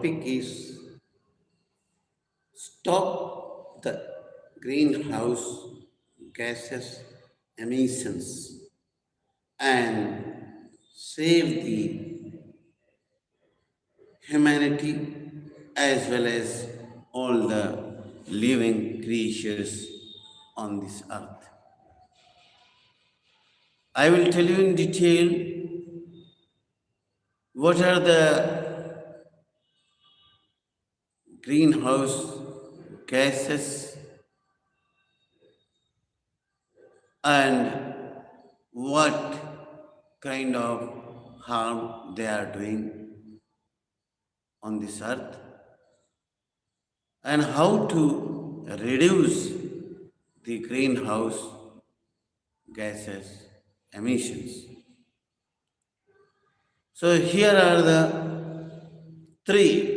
topic is stop the greenhouse gases emissions and save the humanity as well as all the living creatures on this earth. I will tell you in detail what are the greenhouse gases and what kind of harm they are doing on this earth and how to reduce the greenhouse gases emissions. So here are the three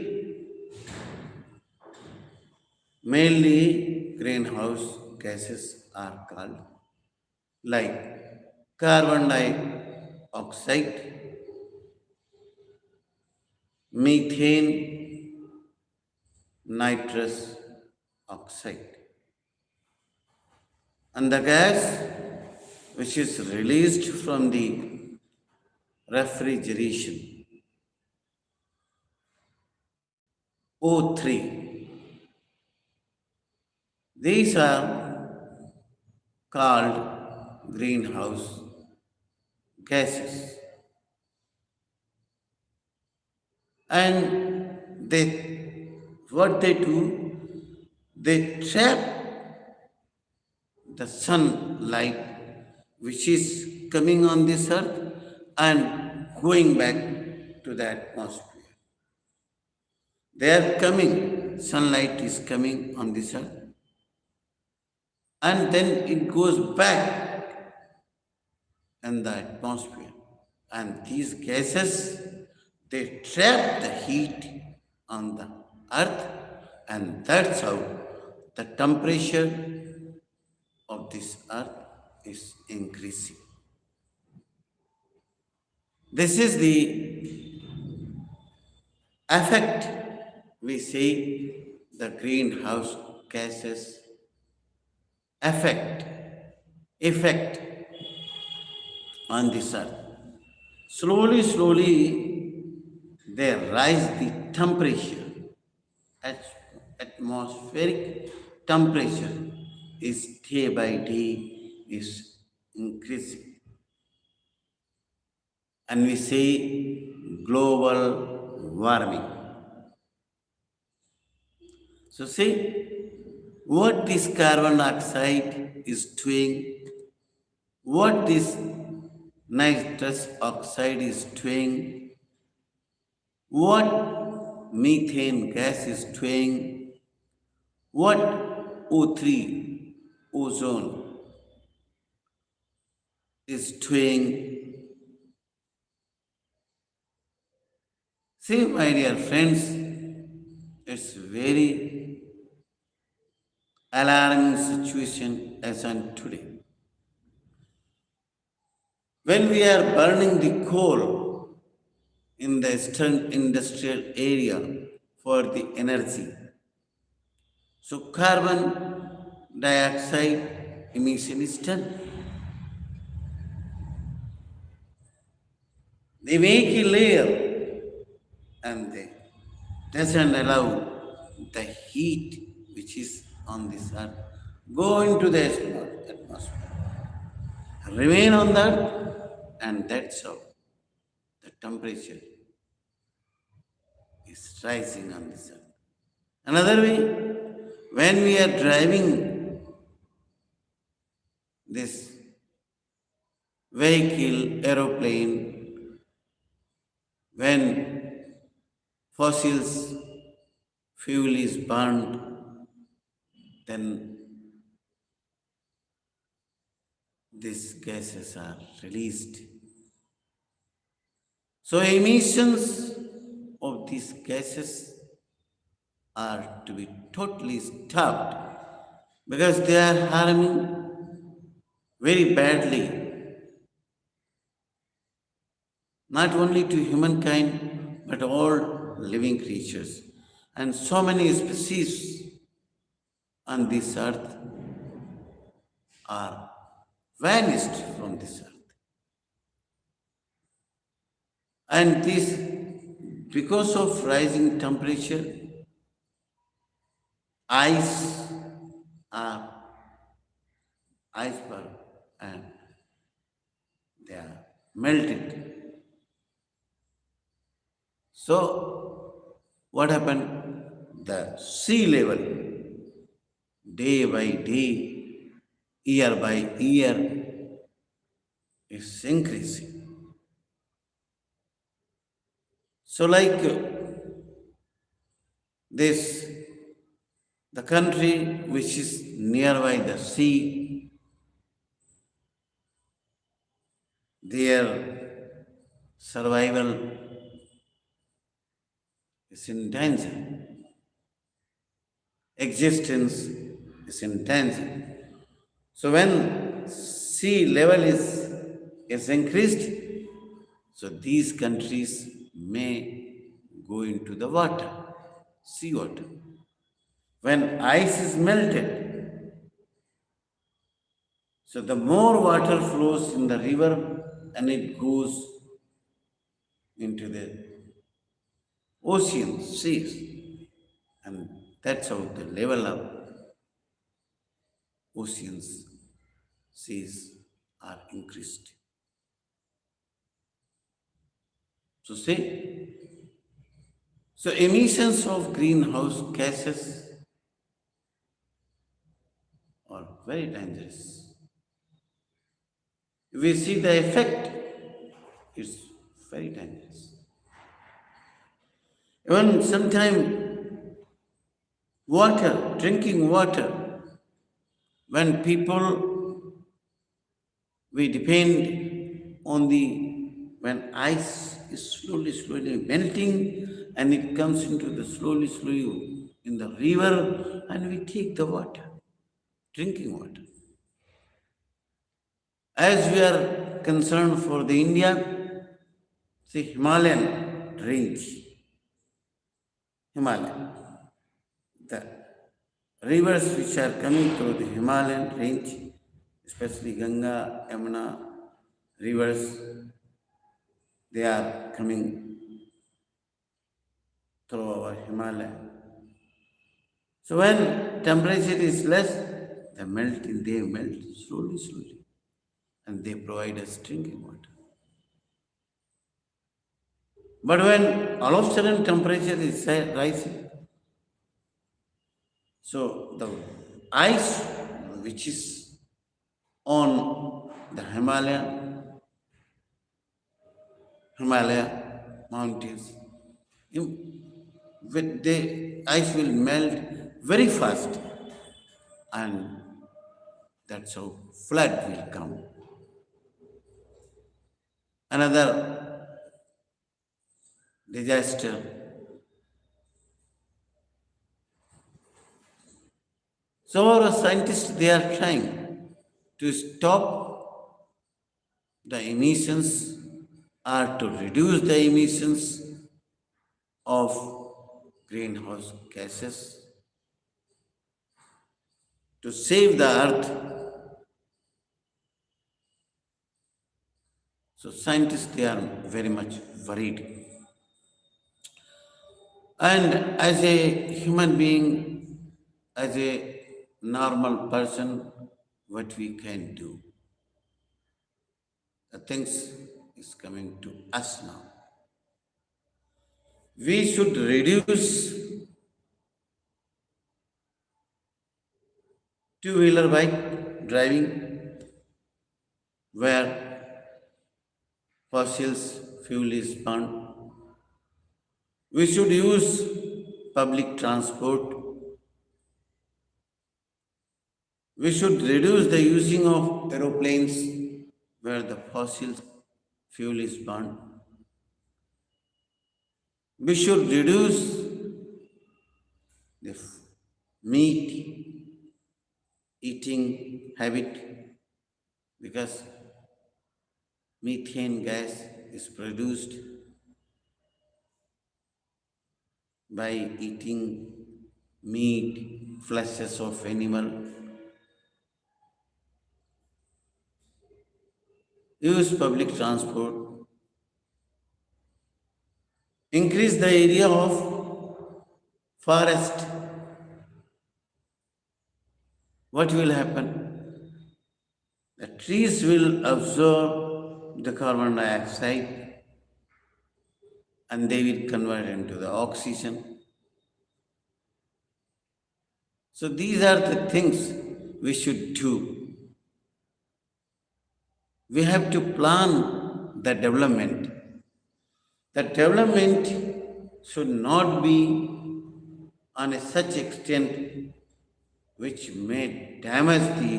mainly greenhouse gases are called, like carbon dioxide, methane, nitrous oxide. And the gas which is released from the refrigeration, O3. These are called greenhouse gases. And what they do, they trap the sunlight which is coming on this earth and going back to the atmosphere. They are coming, sunlight is coming on this earth, and then it goes back in the atmosphere. And these gases, they trap the heat on the earth, and that's how the temperature of this earth is increasing. This is the effect we say the greenhouse gases effect on this earth. Slowly, they rise the temperature. Atmospheric temperature is day by day is increasing. And we say global warming. So see what this carbon dioxide is doing, what this nitrous oxide is doing, what methane gas is doing, what O3, ozone, is doing. See, my dear friends, it's very alarming situation as on today. When we are burning the coal in the eastern industrial area for the energy, so carbon dioxide emission is done. They make a layer and they doesn't allow the heat which is on this earth go into the atmosphere, remain on the earth, and that's how the temperature is rising on this earth. Another way, when we are driving this vehicle, aeroplane, when fossils fuel is burned, then these gases are released. So emissions of these gases are to be totally stopped because they are harming very badly not only to humankind but all living creatures, and so many species on this earth are vanished from this earth. And this, because of rising temperature, ice are iceberg and they are melted. So, what happened? The sea level, day by day, year by year, is increasing. So, like this, the country which is nearby the sea, their survival is in danger, existence is in danger. So when sea level is increased, so these countries may go into the water, sea water. When ice is melted, so the more water flows in the river and it goes into the ocean, seas, and that's how the level of oceans, seas are increased. So see, so emissions of greenhouse gases are very dangerous. If we see the effect, it's very dangerous. Even sometimes water, drinking water, when people we depend on the when ice is slowly melting and it comes into the slowly in the river and we take the water, drinking water. As we are concerned for the India, the Himalayan range, Himalayan, the rivers which are coming through the Himalayan range, especially Ganga, Yamuna rivers, they are coming through our Himalaya. So when temperature is less, they melt slowly, and they provide us drinking water. But when all of a sudden temperature is rising, so the ice which is on the Himalaya mountains, with the ice will melt very fast, and that's how flood will come. Another disaster. So our scientists they are trying to stop the emissions or to reduce the emissions of greenhouse gases to save the earth. So scientists they are very much worried. And as a human being, as a normal person, what we can do? The things is coming to us now. We should reduce two-wheeler bike driving where fossils fuel is burned. We should use public transport. We should reduce the using of aeroplanes where the fossil fuel is burned. We should reduce the meat eating habit because methane gas is produced by eating meat, fleshes of animal, use public transport, increase the area of forest, what will happen? The trees will absorb the carbon dioxide and they will convert into the oxygen. So these are the things we should do. We have to plan the development. The development should not be on a such extent which may damage the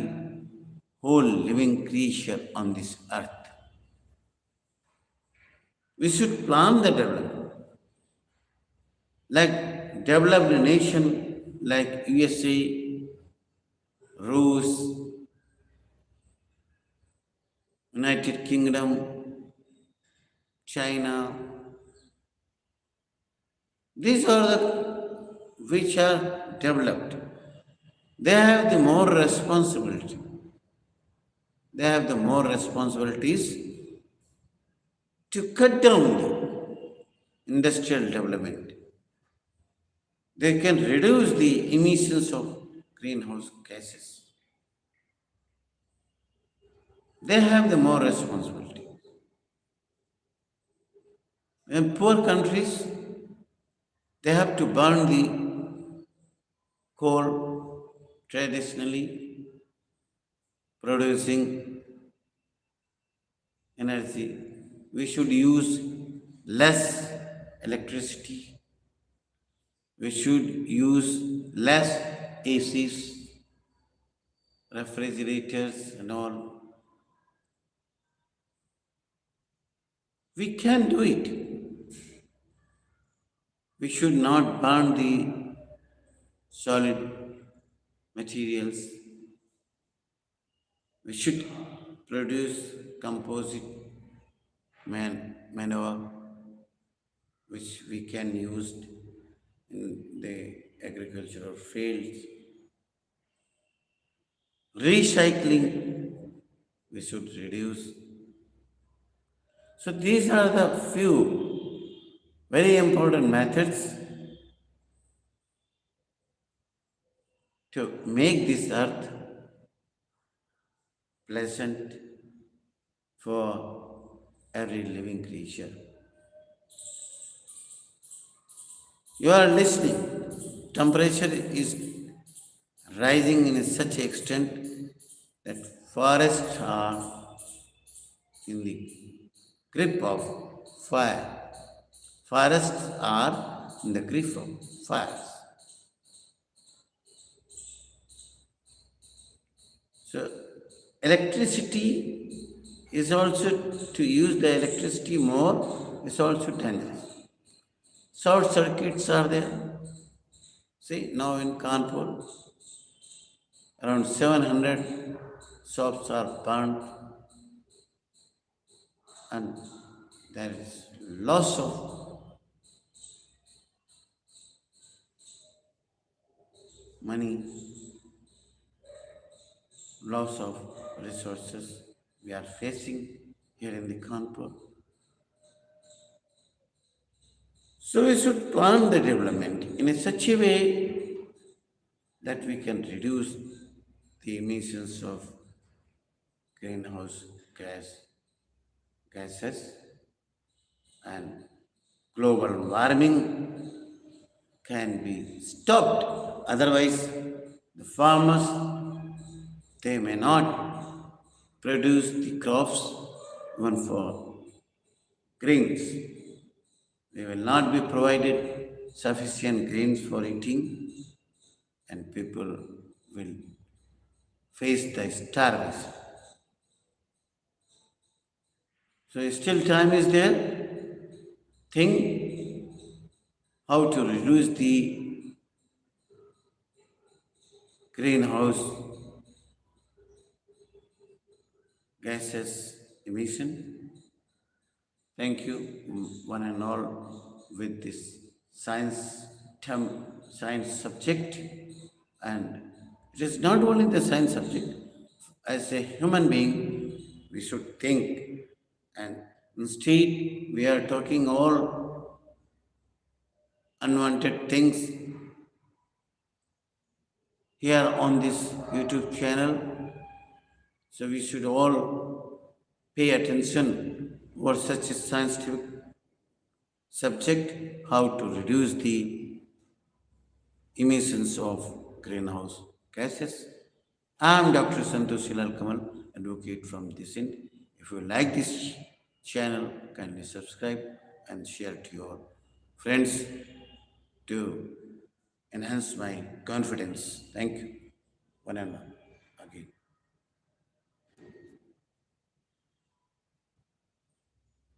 whole living creature on this earth. We should plan the development. Like developed nation like USA, Rus, United Kingdom, China, these are the which are developed. They have the more responsibility. They have the more responsibilities to cut down the industrial development. They can reduce the emissions of greenhouse gases. They have the more responsibility. In poor countries, they have to burn the coal traditionally, producing energy. We should use less electricity. We should use less ACs, refrigerators, and all. We can do it. We should not burn the solid materials. We should produce composite manure which we can use in the agricultural fields. Recycling we should reduce. So these are the few very important methods to make this earth pleasant for every living creature. You are listening. Temperature is rising in such extent that forests are in the grip of fire. Forests are in the grip of fires. So electricity is also to use the electricity more is also dangerous. Short circuits are there. See, now in Kanpur, around 700 shops are burned and there is loss of money, loss of resources we are facing here in the Kanpur. So we should plan the development in such a way that we can reduce the emissions of greenhouse gases and global warming can be stopped. Otherwise, the farmers they may not produce the crops even for grains. They will not be provided sufficient grains for eating, and people will face the starvation. So still time is there. Think how to reduce the greenhouse gases emission. Thank you, one and all, with this science term science subject, and it is not only the science subject. As a human being, we should think, and instead we are talking all unwanted things here on this YouTube channel. So we should all pay attention for such a scientific subject, how to reduce the emissions of greenhouse gases. I am Dr. Santosh Hilal Kamal, advocate from this end. If you like this channel, kindly subscribe and share to your friends to enhance my confidence. Thank you. One and all.